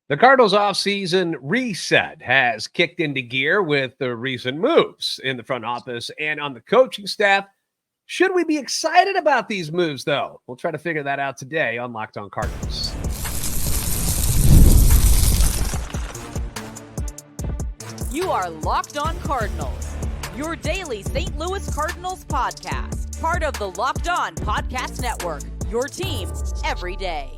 The Cardinals offseason reset has kicked into gear with the recent moves in the front office and on the coaching staff. Should we be excited about these moves, though? We'll try to figure that out today on Locked On Cardinals. You are Locked On Cardinals, your daily St. Louis Cardinals podcast, part of the Locked On Podcast Network, your team every day.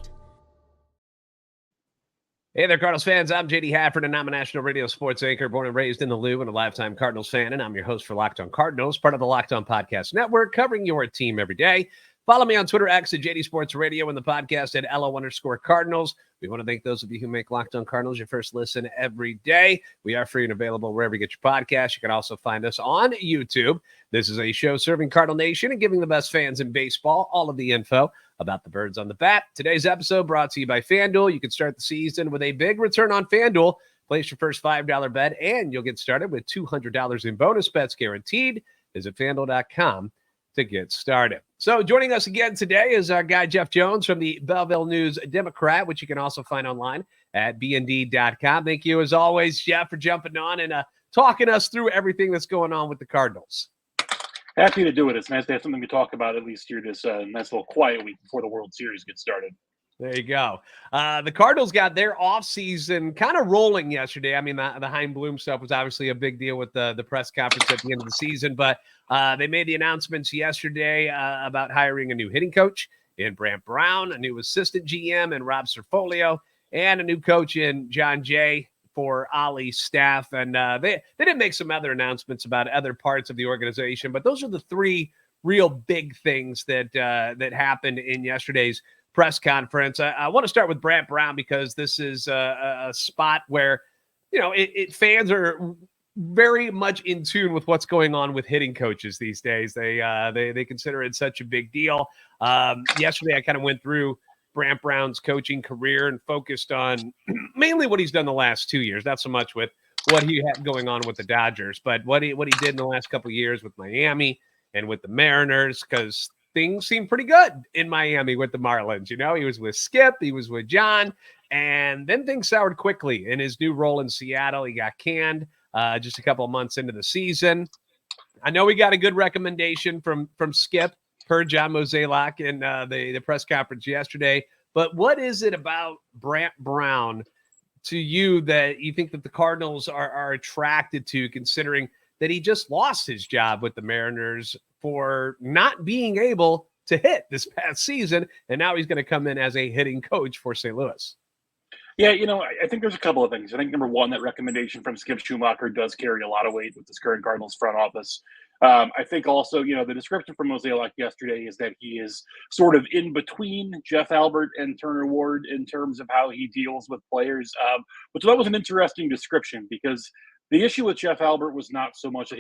Hey there, Cardinals fans. I'm JD Hafford, and I'm a national radio sports anchor, born and raised in the Lou and a lifetime Cardinals fan, and I'm your host for Locked On Cardinals, part of the Locked On Podcast Network, covering your team every day. Follow me on Twitter, X at JD Sports Radio, and the podcast at LO_Cardinals. We want to thank those of you who make Locked On Cardinals your first listen every day. We are free and available wherever you get your podcasts. You can also find us on YouTube. This is a show serving Cardinal Nation and giving the best fans in baseball all of the info about the birds on the bat. Today's episode brought to you by FanDuel. You can start the season with a big return on FanDuel. Place your first $5 bet, and you'll get started with $200 in bonus bets guaranteed. Visit FanDuel.com to get started. So joining us again today is our guy Jeff Jones from the Belleville News Democrat, which you can also find online at bnd.com. Thank you, as always, Jeff, for jumping on and talking us through everything that's going on with the Cardinals. Happy to do it. It's nice to have something to talk about at least here this nice little quiet week before the World Series gets started. There you go. The Cardinals got their offseason kind of rolling yesterday. I mean, the Hein Bloom stuff was obviously a big deal with the press conference at the end of the season, but they made the announcements yesterday about hiring a new hitting coach in Brant Brown, a new assistant GM in Rob Serfolio, and a new coach in Jon Jay for Ollie's staff. And they did make some other announcements about other parts of the organization, but those are the three real big things that happened in yesterday's press conference. I want to start with Brant Brown because this is a spot where, you know, fans are very much in tune with what's going on with hitting coaches these days. They consider it such a big deal. Yesterday, I kind of went through Brant Brown's coaching career and focused on mainly what he's done the last 2 years, not so much with what he had going on with the Dodgers, but what he did in the last couple of years with Miami and with the Mariners, because things seemed pretty good in Miami with the Marlins. You know, he was with Skip, he was with John, and then things soured quickly in his new role in Seattle. He got canned just a couple of months into the season. I know we got a good recommendation from Skip per John Mozeliak in the press conference yesterday, but what is it about Brant Brown to you that you think that the Cardinals are attracted to, considering that he just lost his job with the Mariners for not being able to hit this past season, and now he's going to come in as a hitting coach for St. Louis? Yeah, you know, I think there's a couple of things. I think, number one, that recommendation from Skip Schumaker does carry a lot of weight with this current Cardinals front office. I think also, you know, the description from Mozeliak yesterday is that he is sort of in between Jeff Albert and Turner Ward in terms of how he deals with players, which that was an interesting description, because the issue with Jeff Albert was not so much that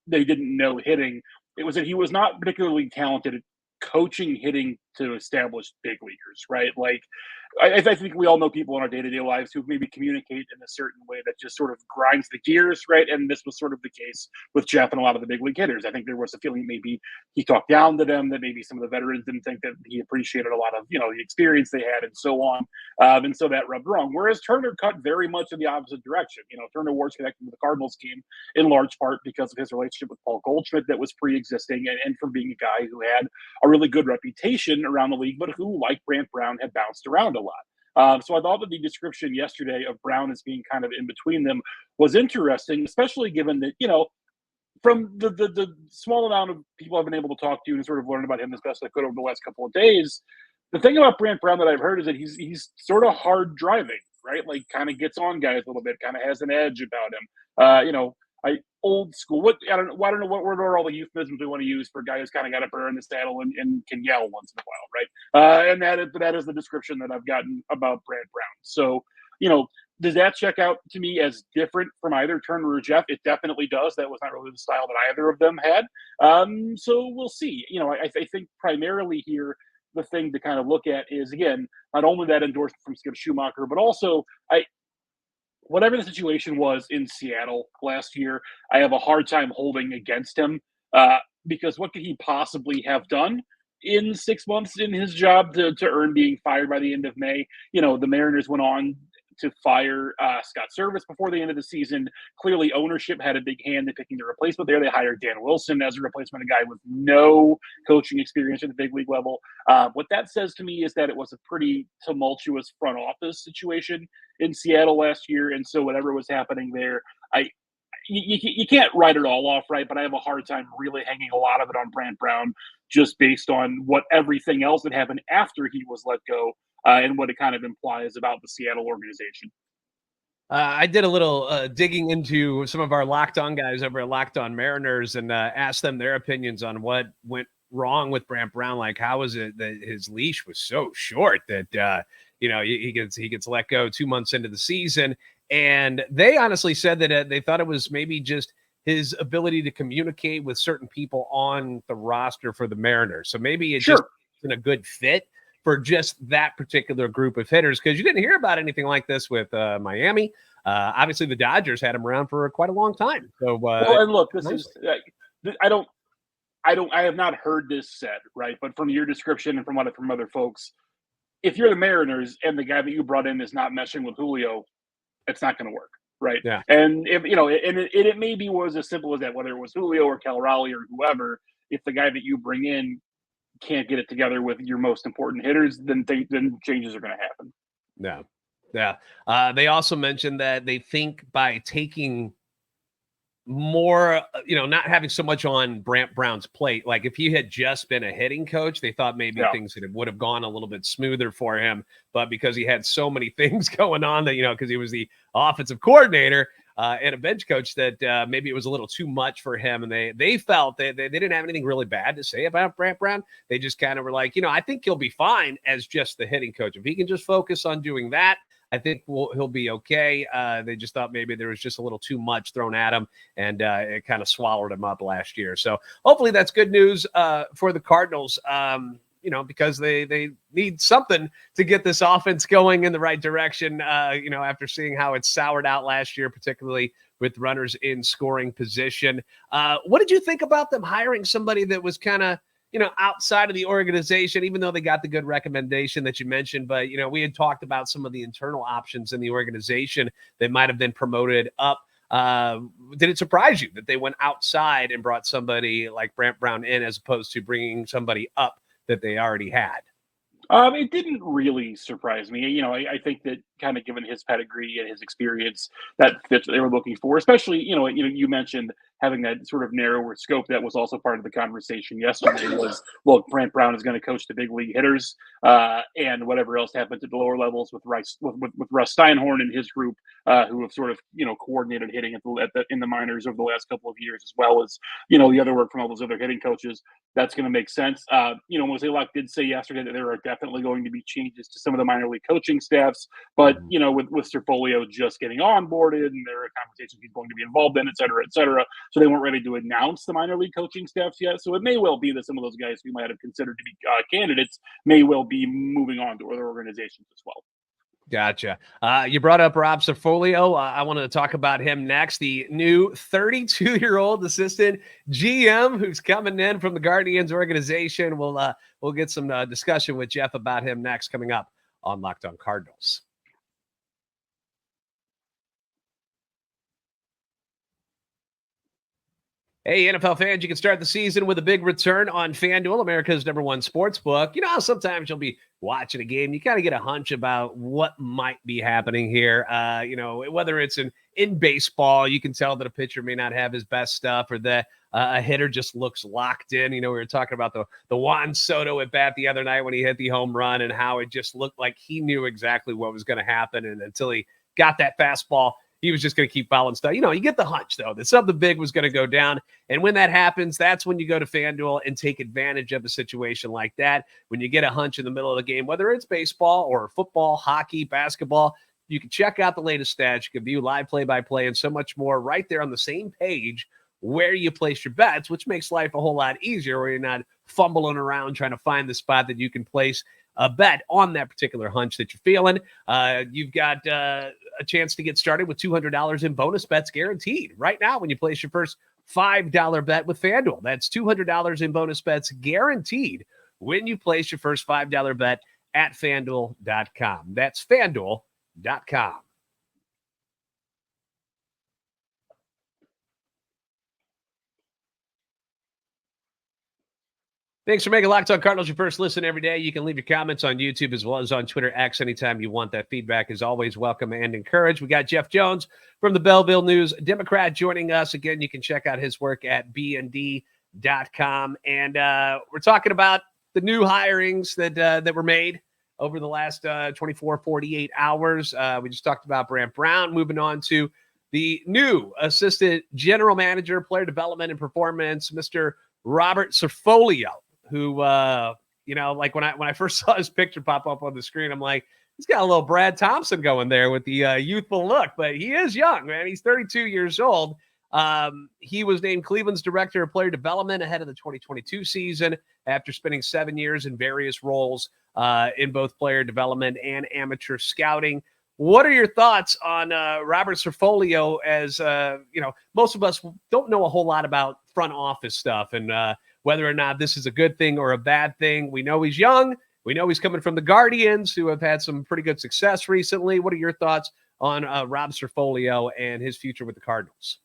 they didn't know hitting. It was that he was not particularly talented at coaching hitting to establish big leaguers, right? Like, I think we all know people in our day-to-day lives who maybe communicate in a certain way that just sort of grinds the gears, right? And this was sort of the case with Jeff and a lot of the big league hitters. I think there was a feeling maybe he talked down to them, that maybe some of the veterans didn't think that he appreciated a lot of, you know, the experience they had and so on. And so that rubbed wrong. Whereas Turner cut very much in the opposite direction. You know, Turner Ward's connected with the Cardinals team in large part because of his relationship with Paul Goldschmidt that was pre-existing, and from being a guy who had a really good reputation around the league, but who, like Brant Brown, had bounced around a lot. So I thought that the description yesterday of Brown as being kind of in between them was interesting, especially given that, you know, from the small amount of people I've been able to talk to and sort of learn about him as best I could over the last couple of days, the thing about Brant Brown that I've heard is that he's sort of hard driving, right? Like, kind of gets on guys a little bit, kind of has an edge about him. You know, old school. I don't know what are all the euphemisms we want to use for a guy who's kind of got to burn the saddle and can yell once in a while, right? And that is the description that I've gotten about Brant Brown. So, you know, does that check out to me as different from either Turner or Jeff? It definitely does. That was not really the style that either of them had. So we'll see. You know, I think primarily here, the thing to kind of look at is, again, not only that endorsement from Skip Schumaker, but also whatever the situation was in Seattle last year, I have a hard time holding against him because what could he possibly have done in 6 months in his job to earn being fired by the end of May? You know, the Mariners went on to fire Scott Service before the end of the season. Clearly, ownership had a big hand in picking the replacement there. They hired Dan Wilson as a replacement, a guy with no coaching experience at the big league level. What that says to me is that it was a pretty tumultuous front office situation in Seattle last year, and so whatever was happening there, you can't write it all off, right? But I have a hard time really hanging a lot of it on Brant Brown just based on what everything else that happened after he was let go and what it kind of implies about the Seattle organization. I did a little digging into some of our Locked On guys over at Locked On Mariners and asked them their opinions on what went wrong with Brant Brown. Like, how is it that his leash was so short that he gets let go 2 months into the season? And they honestly said that they thought it was maybe just his ability to communicate with certain people on the roster for the Mariners. So maybe it just isn't a good fit for just that particular group of hitters, because you didn't hear about anything like this with Miami. Obviously, the Dodgers had him around for quite a long time. So, and look, this is I have not heard this said, right? But from your description and from other folks, if you're the Mariners and the guy that you brought in is not meshing with Julio, it's not going to work, right? Yeah. And if it maybe was as simple as that, whether it was Julio or Cal Raleigh or whoever, if the guy that you bring in can't get it together with your most important hitters, then changes are going to happen. Yeah. They also mentioned that they think by taking more, not having so much on Brant Brown's plate, like if he had just been a hitting coach, they thought maybe things would have gone a little bit smoother for him. But because he had so many things going on that, because he was the offensive coordinator and a bench coach, that maybe it was a little too much for him. And they felt that they didn't have anything really bad to say about Brant Brown. They just kind of were like, I think he'll be fine as just the hitting coach. If he can just focus on doing that, I think he'll be okay. They just thought maybe there was just a little too much thrown at him, and it kind of swallowed him up last year. So hopefully that's good news for the Cardinals, because they need something to get this offense going in the right direction, after seeing how it soured out last year, particularly with runners in scoring position. What did you think about them hiring somebody that was kind of, outside of the organization, even though they got the good recommendation that you mentioned? But, we had talked about some of the internal options in the organization that might have been promoted up. Did it surprise you that they went outside and brought somebody like Brant Brown in as opposed to bringing somebody up that they already had? It didn't really surprise me. I think that kind of given his pedigree and his experience, that fits what they were looking for. Especially, you mentioned having that sort of narrower scope. That was also part of the conversation yesterday. Was, well, Brant Brown is going to coach the big league hitters, and whatever else happens at the lower levels with Russ Steinhorn and his group, who have sort of coordinated hitting in the minors over the last couple of years, as well as the other work from all those other hitting coaches. That's going to make sense. Mozeliak did say yesterday that there are definitely going to be changes to some of the minor league coaching staffs, but with Cerfolio just getting onboarded, and there are conversations he's going to be involved in, et cetera, so they weren't ready to announce the minor league coaching staffs yet. So it may well be that some of those guys we might have considered to be candidates may well be moving on to other organizations as well. Gotcha. You brought up Rob Serfolio. I wanted to talk about him next. The new 32-year-old assistant GM who's coming in from the Guardians organization. We'll get some discussion with Jeff about him next, coming up on Locked On Cardinals. Hey, NFL fans, you can start the season with a big return on FanDuel, America's #1 sports book. You know how sometimes you'll be watching a game, you kind of get a hunch about what might be happening here. Whether it's in baseball, you can tell that a pitcher may not have his best stuff, or that a hitter just looks locked in. We were talking about the Juan Soto at bat the other night when he hit the home run, and how it just looked like he knew exactly what was going to happen. And until he got that fastball, he was just going to keep following stuff. You get the hunch, though, that something big was going to go down. And when that happens, that's when you go to FanDuel and take advantage of a situation like that. When you get a hunch in the middle of the game, whether it's baseball or football, hockey, basketball, you can check out the latest stats. You can view live play-by-play and so much more right there on the same page where you place your bets, which makes life a whole lot easier, where you're not fumbling around trying to find the spot that you can place a bet on that particular hunch that you're feeling. You've got a chance to get started with $200 in bonus bets guaranteed right now when you place your first $5 bet with FanDuel. That's $200 in bonus bets guaranteed when you place your first $5 bet at FanDuel.com. That's FanDuel.com. Thanks for making Locked On Cardinals your first listen every day. You can leave your comments on YouTube as well as on Twitter X anytime you want. That feedback is always welcome and encouraged. We got Jeff Jones from the Belleville News Democrat joining us. Again, you can check out his work at bnd.com. And we're talking about the new hirings that were made over the last 24, 48 hours. We just talked about Brant Brown. Moving on to the new assistant general manager, player development and performance, Mr. Robert Cerfolio, who, like when I first saw his picture pop up on the screen, I'm like, he's got a little Brad Thompson going there with the youthful look, but he is young, man. He's 32 years old. He was named Cleveland's director of player development ahead of the 2022 season after spending 7 years in various roles in both player development and amateur scouting. What are your thoughts on Robert Serfolio? As most of us don't know a whole lot about front office stuff and whether or not this is a good thing or a bad thing. We know he's young. We know he's coming from the Guardians, who have had some pretty good success recently. What are your thoughts on Rob Serfolio and his future with the Cardinals?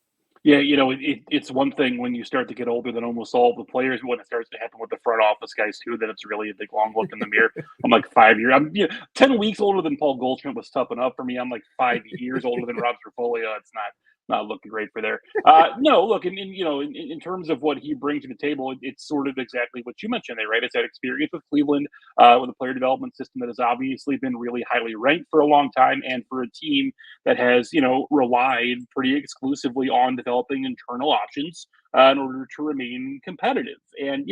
Yeah, it's one thing when you start to get older than almost all the players. When it starts to happen with the front office guys too, then it's really a big long look in the mirror. I'm like 5 years. I'm 10 weeks older than Paul Goldschmidt was tough enough for me. I'm like 5 years older than Rob Serfolio. It's not looking great for there. No, look, in terms of what he brings to the table, it's sort of exactly what you mentioned there, right? It's that experience with Cleveland, with a player development system that has obviously been really highly ranked for a long time, and for a team that has, relied pretty exclusively on developing internal options in order to remain competitive. And,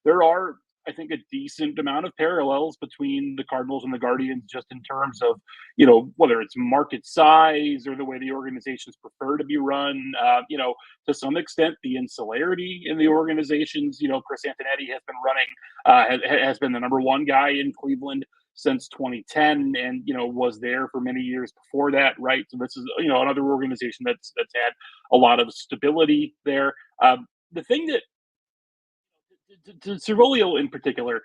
there are, I think, a decent amount of parallels between the Cardinals and the Guardians, just in terms of, whether it's market size or the way the organizations prefer to be run. To some extent, the insularity in the organizations. Chris Antonetti has been running, has been the number one guy in Cleveland since 2010, and was there for many years before that, right? So this is another organization that's had a lot of stability there. The thing that to Cerfolio in particular,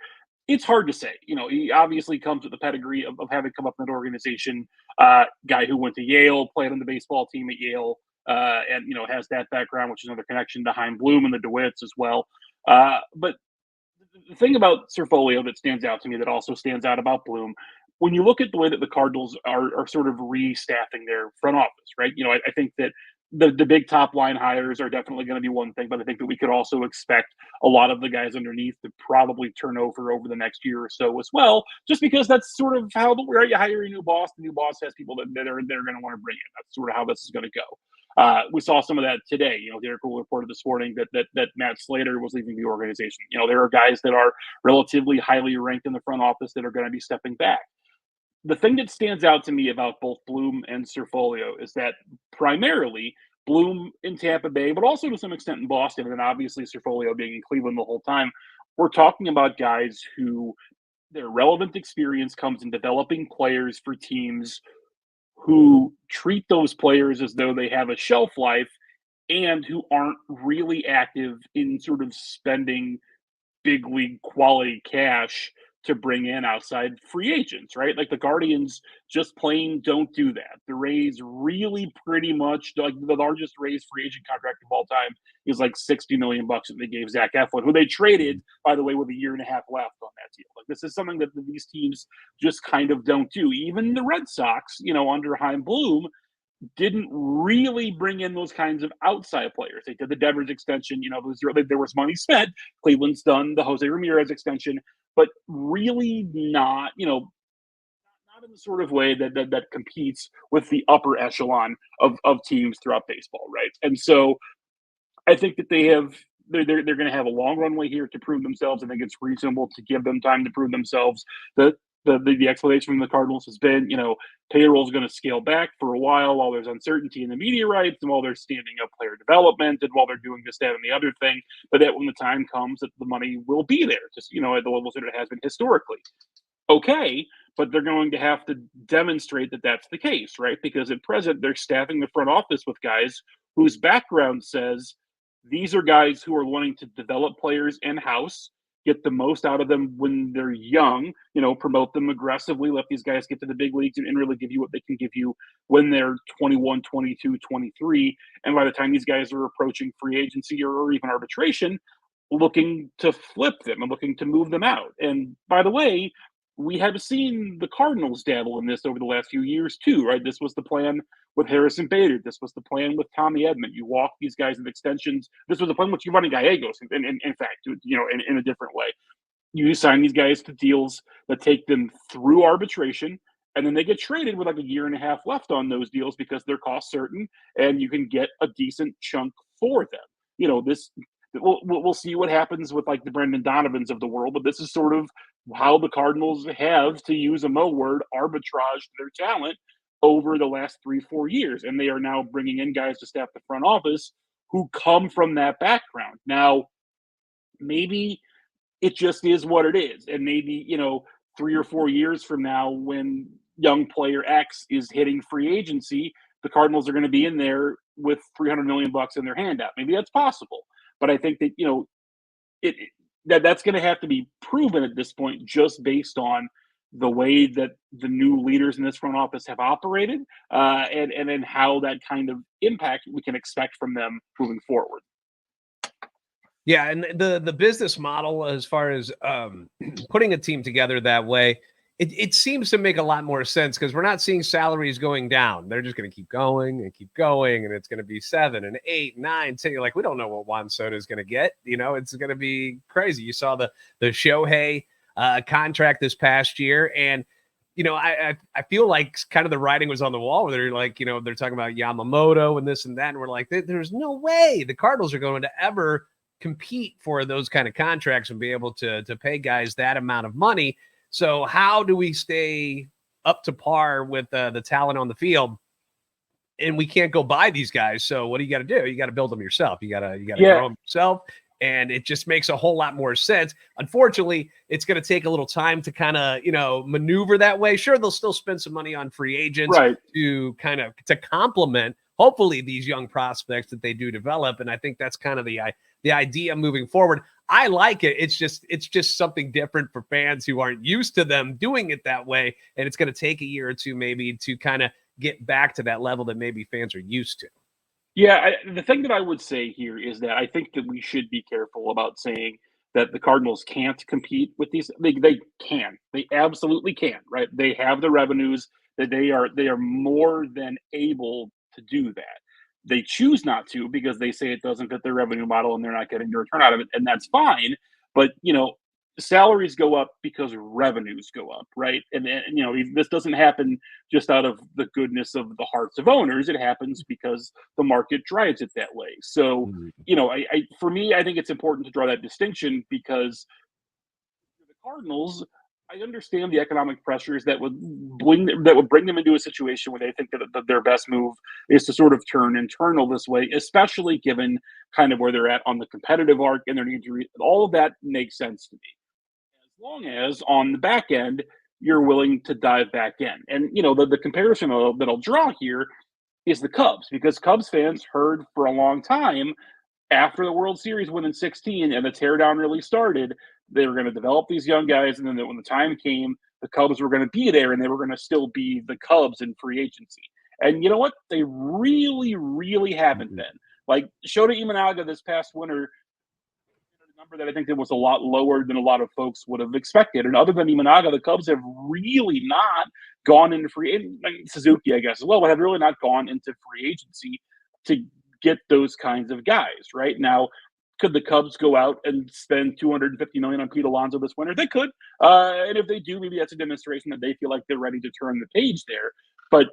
it's hard to say. He obviously comes with the pedigree of having come up in that organization. Guy who went to Yale, played on the baseball team at Yale, and has that background, which is another connection to Chaim Bloom and the DeWitts as well. But the thing about Cerfolio that stands out to me, that also stands out about Bloom, when you look at the way that the Cardinals are sort of restaffing their front office, right? I think that the big top line hires are definitely going to be one thing, but I think that we could also expect a lot of the guys underneath to probably turn over the next year or so as well, just because that's sort of how you hire a new boss. The new boss has people that are going to want to bring in. That's sort of how this is going to go. We saw some of that today. Derek Cole reported this morning that Matt Slater was leaving the organization. There are guys that are relatively highly ranked in the front office that are going to be stepping back. The thing that stands out to me about both Bloom and Cerfolio is that primarily Bloom in Tampa Bay, but also to some extent in Boston, and then obviously Cerfolio being in Cleveland the whole time, we're talking about guys who their relevant experience comes in developing players for teams who treat those players as though they have a shelf life, and who aren't really active in sort of spending big league quality cash to bring in outside free agents, right? Like the Guardians just plain don't do that. The Rays really pretty much, like the largest Rays free agent contract of all time is like $60 million that they gave Zach Eflin, who they traded, by the way, with a year and a half left on that deal. Like this is something that these teams just kind of don't do. Even the Red Sox, under Chaim Bloom, didn't really bring in those kinds of outside players. They did the Devers extension. There was money spent. Cleveland's done the Jose Ramirez extension, but really not in the sort of way that competes with the upper echelon of teams throughout baseball, right? And so I think that they're going to have a long runway here to prove themselves. I think it's reasonable to give them time to prove themselves. The explanation from the Cardinals has been, payroll is going to scale back for a while there's uncertainty in the media rights, and while they're standing up player development, and while they're doing this, that, and the other thing. But that when the time comes, that the money will be there, just at the levels that it has been historically. Okay, but they're going to have to demonstrate that that's the case, right? Because at present, they're staffing the front office with guys whose background says these are guys who are wanting to develop players in-house, get the most out of them when they're young, promote them aggressively, let these guys get to the big leagues and really give you what they can give you when they're 21, 22, 23. And by the time these guys are approaching free agency or even arbitration, looking to flip them and looking to move them out. And by the way, we have seen the Cardinals dabble in this over the last few years too, right? This was the plan with Harrison Bader. This was the plan with Tommy Edman. You walk these guys with extensions. This was the plan with Giovanni Gallegos, in fact, in a different way. You sign these guys to deals that take them through arbitration, and then they get traded with like a year and a half left on those deals because they're cost certain, and you can get a decent chunk for them. This we'll see what happens with like the Brendan Donovans of the world, but this is sort of how the Cardinals have, to use a Mo word, arbitraged their talent over the last 3-4 years, and they are now bringing in guys to staff the front office who come from that background. Now, maybe it just is what it is, and maybe 3 or 4 years from now, when young player X is hitting free agency, the Cardinals are going to be in there with $300 million in their hand out. Maybe that's possible. But I think that that's going to have to be proven at this point, just based on the way that the new leaders in this front office have operated, and then how that kind of impact we can expect from them moving forward. Yeah, and the business model, as far as putting a team together that way, it seems to make a lot more sense, because we're not seeing salaries going down. They're just going to keep going, and it's going to be 7 and 8, 9, 10. You're like, we don't know what Juan Soto is going to get. It's going to be crazy. You saw the Shohei contract this past year, and I feel like kind of the writing was on the wall, where they're like, they're talking about Yamamoto and this and that, and we're like, there's no way the Cardinals are going to ever compete for those kind of contracts and be able to pay guys that amount of money. So how do we stay up to par with the talent on the field? And we can't go buy these guys. So what do you got to do? You got to build them yourself. You got to grow them yourself. And it just makes a whole lot more sense. Unfortunately, it's going to take a little time to kind of, maneuver that way. Sure, they'll still spend some money on free agents, right, to complement, hopefully, these young prospects that they do develop. And I think that's kind of the idea moving forward. I like it. It's just something different for fans who aren't used to them doing it that way. And it's going to take a year or two maybe to kind of get back to that level that maybe fans are used to. Yeah, the thing that I would say here is that I think that we should be careful about saying that the Cardinals can't compete with these. They can. They absolutely can, right? They have the revenues, that they are more than able to do that. They choose not to because they say it doesn't fit their revenue model and they're not getting a return out of it, and that's fine. But salaries go up because revenues go up, right? And this doesn't happen just out of the goodness of the hearts of owners. It happens because the market drives it that way. So, for me, I think it's important to draw that distinction, because the Cardinals, I understand the economic pressures that would bring them into a situation where they think that their best move is to sort of turn internal this way, especially given kind of where they're at on the competitive arc and their need to all of that makes sense to me, as long as on the back end you're willing to dive back in. And the comparison that I'll draw here is the Cubs, because Cubs fans heard for a long time, after the World Series win in 2016 and the teardown really started, they were going to develop these young guys, and then when the time came, the Cubs were going to be there, and they were going to still be the Cubs in free agency. And you know what? They really, really haven't been. Like Shota Imanaga this past winter, a number that I think that was a lot lower than a lot of folks would have expected. And other than Imanaga, the Cubs have really not gone into Suzuki, I guess, as well, but have really not gone into free agency to get those kinds of guys. Right now, could the Cubs go out and spend $250 million on Pete Alonso this winter? They could. And if they do, maybe that's a demonstration that they feel like they're ready to turn the page there. But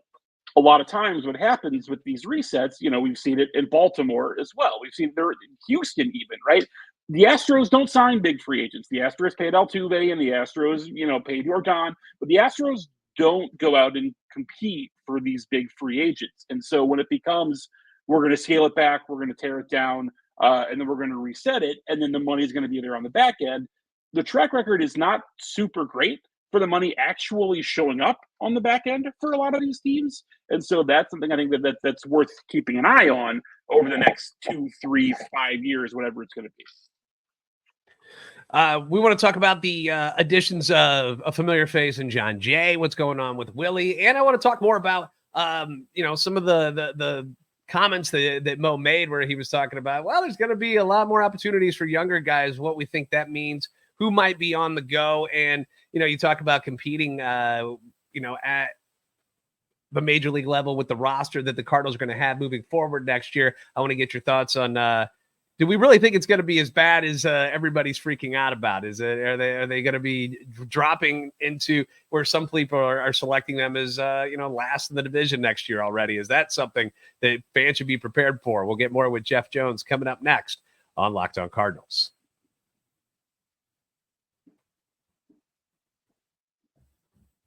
a lot of times what happens with these resets, we've seen it in Baltimore as well. We've seen there in Houston even, right? The Astros don't sign big free agents. The Astros paid Altuve and the Astros, paid Yordan. But the Astros don't go out and compete for these big free agents. And so when it becomes, we're going to scale it back, we're going to tear it down, and then we're going to reset it, and then the money is going to be there on the back end. The track record is not super great for the money actually showing up on the back end for a lot of these teams. And so that's something I think that's worth keeping an eye on over the next 2, 3, 5 years, whatever it's going to be. We want to talk about the additions of a familiar face in Jon Jay, what's going on with Willie. And I want to talk more about, some of the comments that Mo made where he was talking about, well, there's going to be a lot more opportunities for younger guys, what we think that means, who might be on the go. And, you talk about competing, at the major league level with the roster that the Cardinals are going to have moving forward next year. I want to get your thoughts on, do we really think it's going to be as bad as everybody's freaking out about? Are they going to be dropping into where some people are selecting them as last in the division next year already? Is that something that fans should be prepared for? We'll get more with Jeff Jones coming up next on Locked On Cardinals.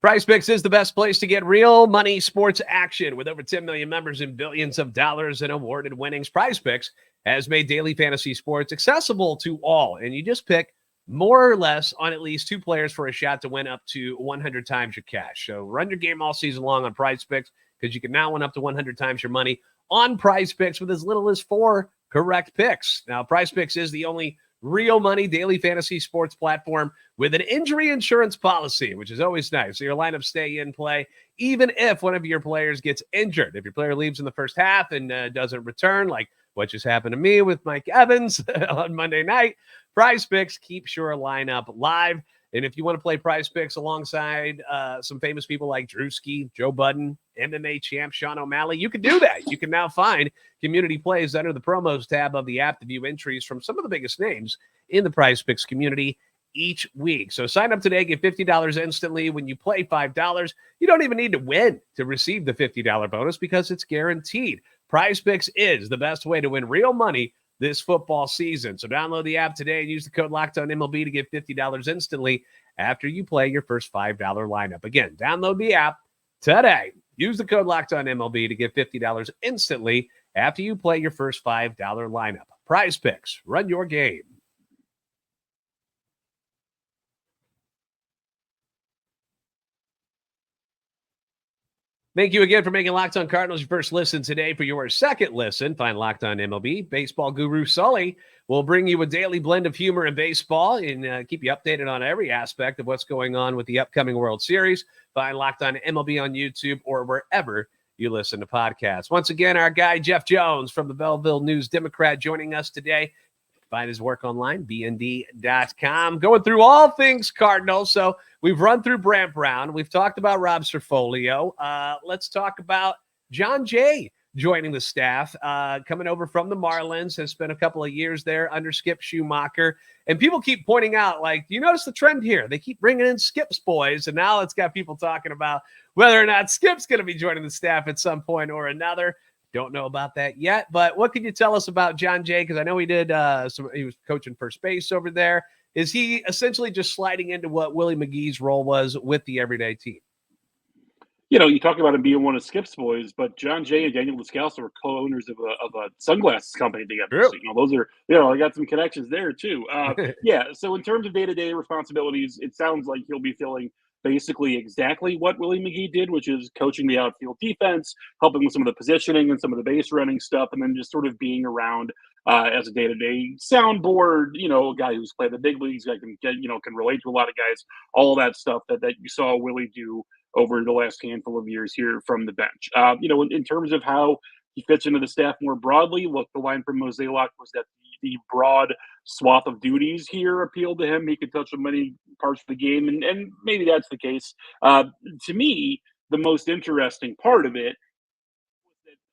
PrizePicks is the best place to get real money sports action. With over 10 million members and billions of dollars in awarded winnings, PrizePicks has made daily fantasy sports accessible to all. And you just pick more or less on at least 2 players for a shot to win up to 100 times your cash. So run your game all season long on PrizePicks, because you can now win up to 100 times your money on PrizePicks with as little as 4 correct picks. Now, PrizePicks is the only real money daily fantasy sports platform with an injury insurance policy, which is always nice. So your lineups stay in play, even if one of your players gets injured. If your player leaves in the first half and doesn't return, like what just happened to me with Mike Evans on Monday night, PrizePicks keeps your lineup live. And if you want to play PrizePicks alongside some famous people like Drewski, Joe Budden, MMA champ Sean O'Malley, you can do that. You can now find community plays under the promos tab of the app to view entries from some of the biggest names in the PrizePicks community each week. So sign up today, get $50 instantly when you play $5. You don't even need to win to receive the $50 bonus because it's guaranteed. PrizePicks is the best way to win real money this football season. So download the app today and use the code LOCKEDONMLB to get $50 instantly after you play your first $5 lineup. Again, download the app today. Use the code LOCKEDONMLB to get $50 instantly after you play your first $5 lineup. PrizePicks, run your game. Thank you again for making Locked On Cardinals your first listen today. For your second listen, find Locked On MLB. Baseball guru Sully will bring you a daily blend of humor and baseball and keep you updated on every aspect of what's going on with the upcoming World Series. Find Locked On MLB on YouTube or wherever you listen to podcasts. Once again, our guy Jeff Jones from the Belleville News Democrat joining us today. Find his work online, bnd.com. Going through all things Cardinals. So we've run through Brant Brown. We've talked about Rob Serfolio. Let's talk about Jon Jay joining the staff, coming over from the Marlins, has spent a couple of years there under Skip Schumaker. And people keep pointing out, like, you notice the trend here? They keep bringing in Skip's boys, and now it's got people talking about whether or not Skip's going to be joining the staff at some point or another. Don't know about that yet, but what can you tell us about Jon Jay? Because I know he did he was coaching first base over there. Is he essentially just sliding into what Willie McGee's role was with the everyday team? You talk about him being one of Skip's boys, but Jon Jay and Daniel Descalso were co-owners of a sunglasses company together. True. So, those are, I got some connections there too. Yeah. So in terms of day-to-day responsibilities, it sounds like he'll be filling basically exactly what Willie McGee did, which is coaching the outfield defense, helping with some of the positioning and some of the base running stuff, and then just sort of being around as a day-to-day soundboard, a guy who's played the big leagues, that can relate to a lot of guys, all of that stuff that you saw Willie do over the last handful of years here from the bench. In terms of how he fits into the staff more broadly, look, the line from Mozeliak was that the broad swath of duties here appealed to him. He could touch on many parts of the game, and maybe that's the case. To me, the most interesting part of it,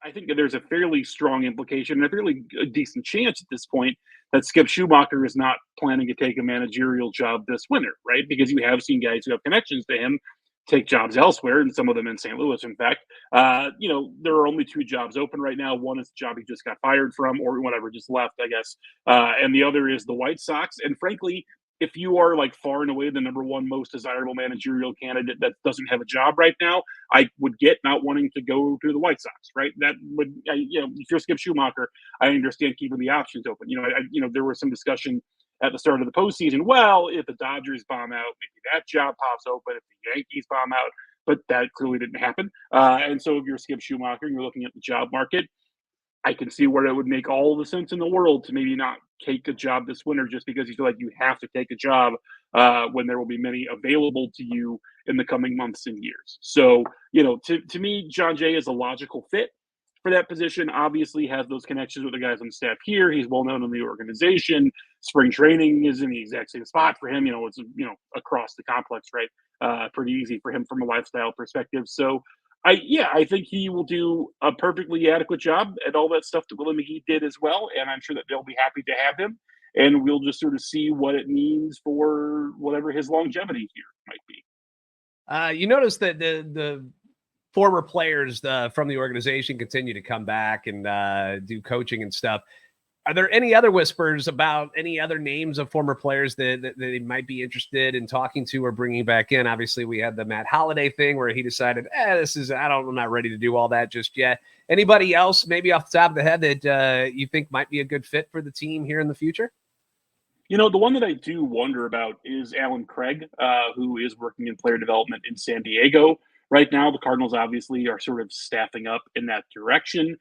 I think that there's a fairly strong implication and a fairly decent chance at this point that Skip Schumaker is not planning to take a managerial job this winter, right? Because you have seen guys who have connections to him take jobs elsewhere, and some of them in St. Louis, in fact. There are only 2 jobs open right now. One is the job he just got fired from, or whatever, just left, I guess. And the other is the White Sox. And frankly, if you are like far and away the number one most desirable managerial candidate that doesn't have a job right now, I would get not wanting to go to the White Sox, right? That would, if you're Skip Schumaker, I understand keeping the options open. There was some discussion at the start of the postseason. Well, if the Dodgers bomb out, maybe that job pops open. If the Yankees bomb out, but that clearly didn't happen. And so if you're Skip Schumaker and you're looking at the job market, I can see where it would make all the sense in the world to maybe not take a job this winter just because you feel like you have to take a job when there will be many available to you in the coming months and years. So, to me, Jon Jay is a logical fit. for that position. Obviously has those connections with the guys on the staff here. He's well known in the organization. Spring training is in the exact same spot for him. It's across the complex, right? Pretty easy for him from a lifestyle perspective. So I think he will do a perfectly adequate job at all that stuff that Willie McGee did as well. And I'm sure that they'll be happy to have him. And we'll just sort of see what it means for whatever his longevity here might be. You notice that the former players from the organization continue to come back and do coaching and stuff. Are there any other whispers about any other names of former players that they might be interested in talking to or bringing back in? Obviously, we had the Matt Holliday thing where he decided, I'm not ready to do all that just yet. Anybody else, maybe off the top of the head, that you think might be a good fit for the team here in the future? The one that I do wonder about is Alan Craig, who is working in player development in San Diego. Right now, the Cardinals obviously are sort of staffing up in that direction.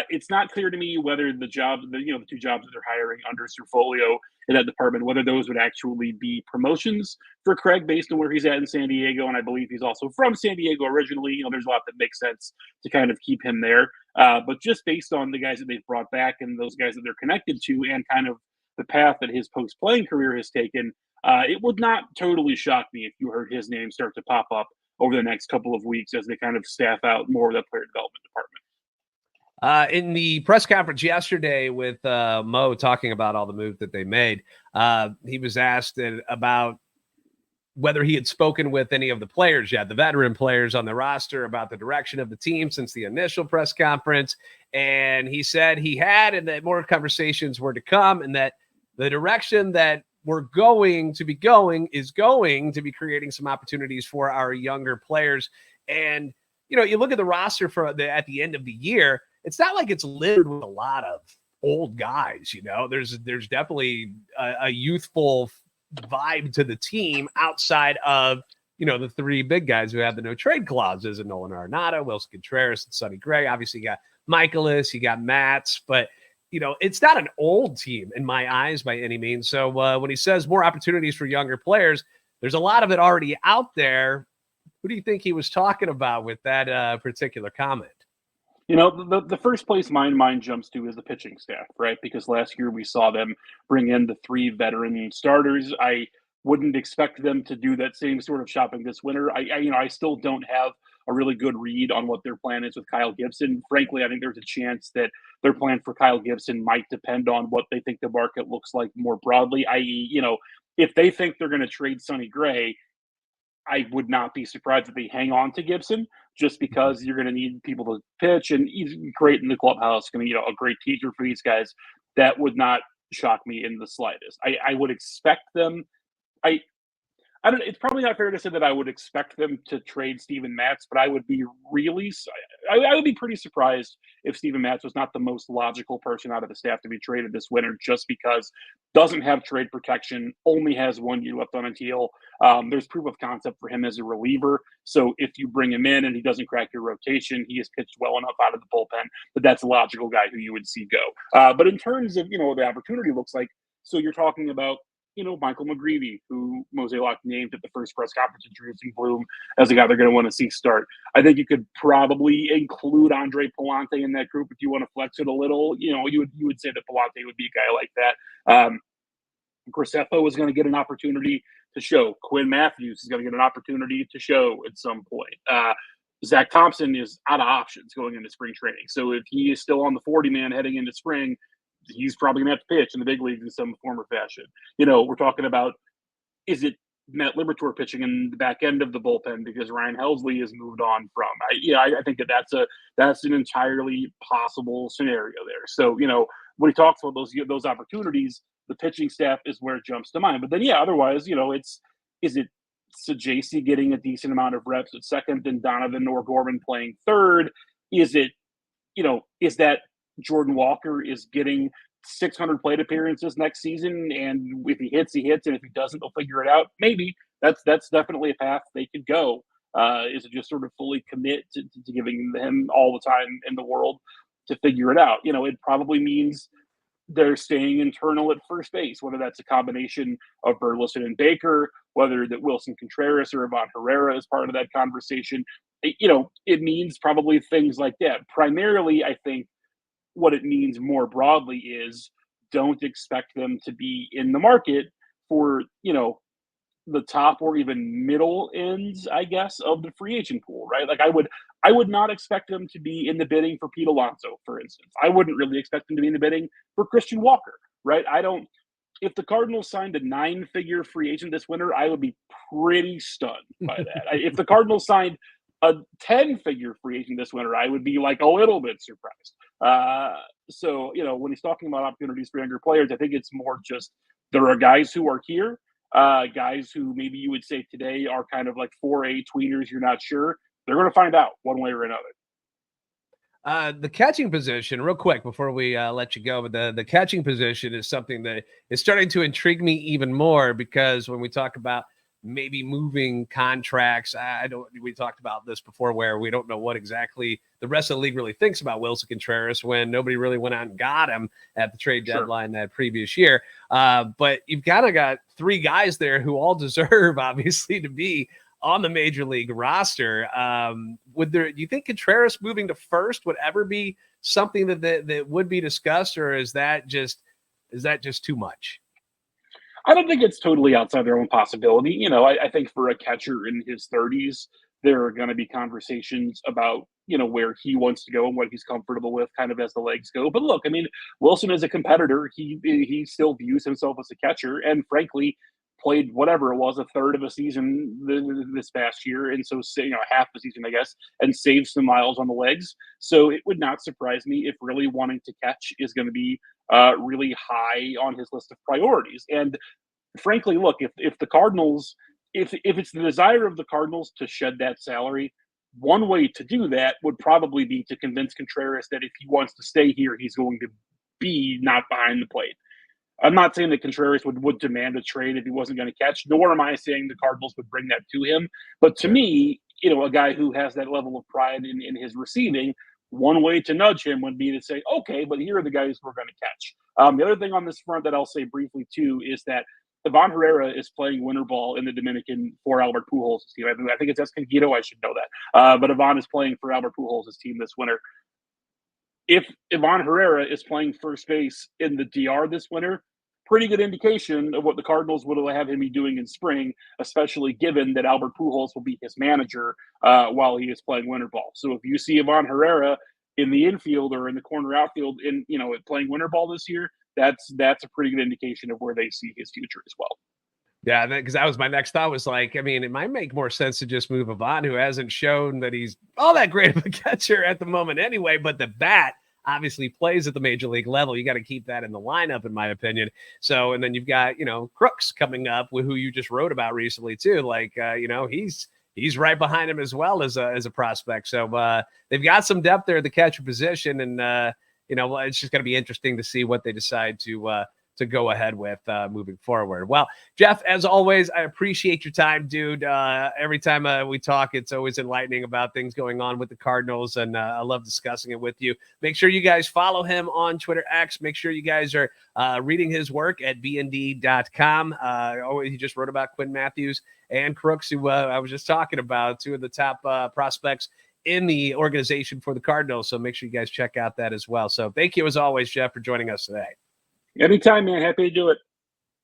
It's not clear to me whether the two jobs that they're hiring under Serfolio in that department, whether those would actually be promotions for Craig based on where he's at in San Diego. And I believe he's also from San Diego originally. There's a lot that makes sense to kind of keep him there. But just based on the guys that they've brought back and those guys that they're connected to and kind of the path that his post-playing career has taken, it would not totally shock me if you heard his name start to pop up over the next couple of weeks as they kind of staff out more of that player development department. In the press conference yesterday with Mo talking about all the moves that they made, he was asked about whether he had spoken with any of the players yet, the veteran players on the roster, about the direction of the team since the initial press conference. And he said he had, and that more conversations were to come, and that the direction that we're going to be creating some opportunities for our younger players. And, you look at the roster at the end of the year, it's not like it's littered with a lot of old guys. There's definitely a youthful vibe to the team outside of, the three big guys who have the no trade clauses, and Nolan Arenado, Wilson Contreras, and Sonny Gray. Obviously you got Michaelis, you got Matz, but it's not an old team in my eyes by any means. So when he says more opportunities for younger players, there's a lot of it already out there. Who do you think he was talking about with that particular comment? The first place my mind jumps to is the pitching staff, right? Because last year we saw them bring in the three veteran starters. I wouldn't expect them to do that same sort of shopping this winter. I still don't have a really good read on what their plan is with Kyle Gibson. Frankly, I think there's a chance that their plan for Kyle Gibson might depend on what they think the market looks like more broadly, i.e., if they think they're going to trade Sonny Gray, I would not be surprised if they hang on to Gibson just because you're going to need people to pitch, and he's great in the clubhouse, going to be a great teacher for these guys. That would not shock me in the slightest. I would expect them. I don't. It's probably not fair to say that I would expect them to trade Steven Matz, but I would be I would be pretty surprised if Steven Matz was not the most logical person out of the staff to be traded this winter, just because doesn't have trade protection, only has 1 year left on a deal. There's proof of concept for him as a reliever. So if you bring him in and he doesn't crack your rotation, he has pitched well enough out of the bullpen that that's a logical guy who you would see go. But in terms of the opportunity looks like, so you're talking about Michael McGreevy, who Mozeliak named at the first press conference, introducing Bloom as a guy they're going to want to see start. I think you could probably include Andre Palante in that group if you want to flex it a little. You would say that Palante would be a guy like that. Graceffo is going to get an opportunity to show. Quinn Matthews is going to get an opportunity to show at some point. Zach Thompson is out of options going into spring training. So if he is still on the 40-man heading into spring, he's probably going to have to pitch in the big leagues in some form or fashion. We're talking about, is it Matt Liberatore pitching in the back end of the bullpen because Ryan Helsley has moved on from? I think that's an entirely possible scenario there. So, when he talks about those opportunities, the pitching staff is where it jumps to mind. But then, otherwise, is it Sajaci getting a decent amount of reps at second and Donovan or Gorman playing third? Is it, is that Jordan Walker is getting 600 plate appearances next season, and if he hits, he hits, and if he doesn't, they'll figure it out? Maybe that's definitely a path they could go. Is it just sort of fully commit to giving him all the time in the world to figure it out? It probably means they're staying internal at first base, whether that's a combination of Burleson and Baker, whether that Wilson Contreras or Ivan Herrera is part of that conversation. it means probably things like that. Primarily, I think what it means more broadly is don't expect them to be in the market for, the top or even middle ends, I guess, of the free agent pool, right? Like I would not expect them to be in the bidding for Pete Alonso, for instance. I wouldn't really expect them to be in the bidding for Christian Walker, right? I don't. If the Cardinals signed a 9-figure free agent this winter, I would be pretty stunned by that. If the Cardinals signed a 10-figure free agent this winter, I would be like a little bit surprised. So, when he's talking about opportunities for younger players, I think it's more just there are guys who are here, guys who maybe you would say today are kind of like 4A tweeners, you're not sure. They're going to find out one way or another. The catching position, real quick before we let you go, but the catching position is something that is starting to intrigue me even more, because when we talk about maybe moving contracts, we talked about this before, where we don't know what exactly the rest of the league really thinks about Wilson Contreras when nobody really went out and got him at the trade deadline that previous year. But you've kind of got 3 guys there who all deserve, obviously, to be on the major league roster. Do you think Contreras moving to first would ever be something that would be discussed, or is that just too much? I don't think it's totally outside their own possibility. I think for a catcher in his 30s, there are going to be conversations about, where he wants to go and what he's comfortable with kind of as the legs go. But look, I mean, Wilson is a competitor. He still views himself as a catcher, and frankly, played whatever it was, a third of a season this past year. And so, half the season, I guess, and saved some miles on the legs. So it would not surprise me if really wanting to catch is going to be really high on his list of priorities. And frankly, look, if the Cardinals, if it's the desire of the Cardinals to shed that salary, one way to do that would probably be to convince Contreras that if he wants to stay here, he's going to be not behind the plate. I'm not saying that Contreras would demand a trade if he wasn't going to catch, nor am I saying the Cardinals would bring that to him. But to me, a guy who has that level of pride in his receiving, one way to nudge him would be to say, okay, but here are the guys we're going to catch. The other thing on this front that I'll say briefly, too, is that Ivan Herrera is playing winter ball in the Dominican for Albert Pujols' team. I think it's Escondido. I should know that. But Ivan is playing for Albert Pujols' team this winter. If Ivan Herrera is playing first base in the DR this winter, pretty good indication of what the Cardinals would have him be doing in spring, especially given that Albert Pujols will be his manager while he is playing winter ball. So if you see Ivan Herrera in the infield or in the corner outfield playing winter ball this year, that's a pretty good indication of where they see his future as well. Yeah, because that was my next thought, was like, I mean, it might make more sense to just move Ivan, who hasn't shown that he's all that great of a catcher at the moment anyway, but the bat obviously plays at the major league level. You got to keep that in the lineup, in my opinion. So, and then you've got, Crooks coming up, with who you just wrote about recently too. Like, he's right behind him as well as a prospect. So they've got some depth there at the catcher position, and it's just going to be interesting to see what they decide to go ahead with moving forward. Well, Jeff, as always, I appreciate your time, dude. Every time we talk, it's always enlightening about things going on with the Cardinals, and I love discussing it with you. Make sure you guys follow him on Twitter X. Make sure you guys are reading his work at bnd.com. He just wrote about Quinn Matthews and Crooks, who I was just talking about, 2 of the top prospects in the organization for the Cardinals. So make sure you guys check out that as well. So thank you, as always, Jeff, for joining us today. Anytime, man. Happy to do it.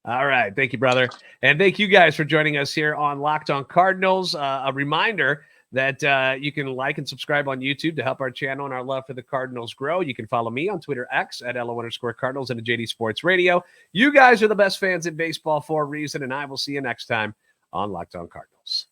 All right. Thank you, brother. And thank you guys for joining us here on Locked On Cardinals. A reminder that you can like and subscribe on YouTube to help our channel and our love for the Cardinals grow. You can follow me on Twitter X at @LO_Cardinals and at JD Sports Radio. You guys are the best fans in baseball for a reason, and I will see you next time on Locked On Cardinals.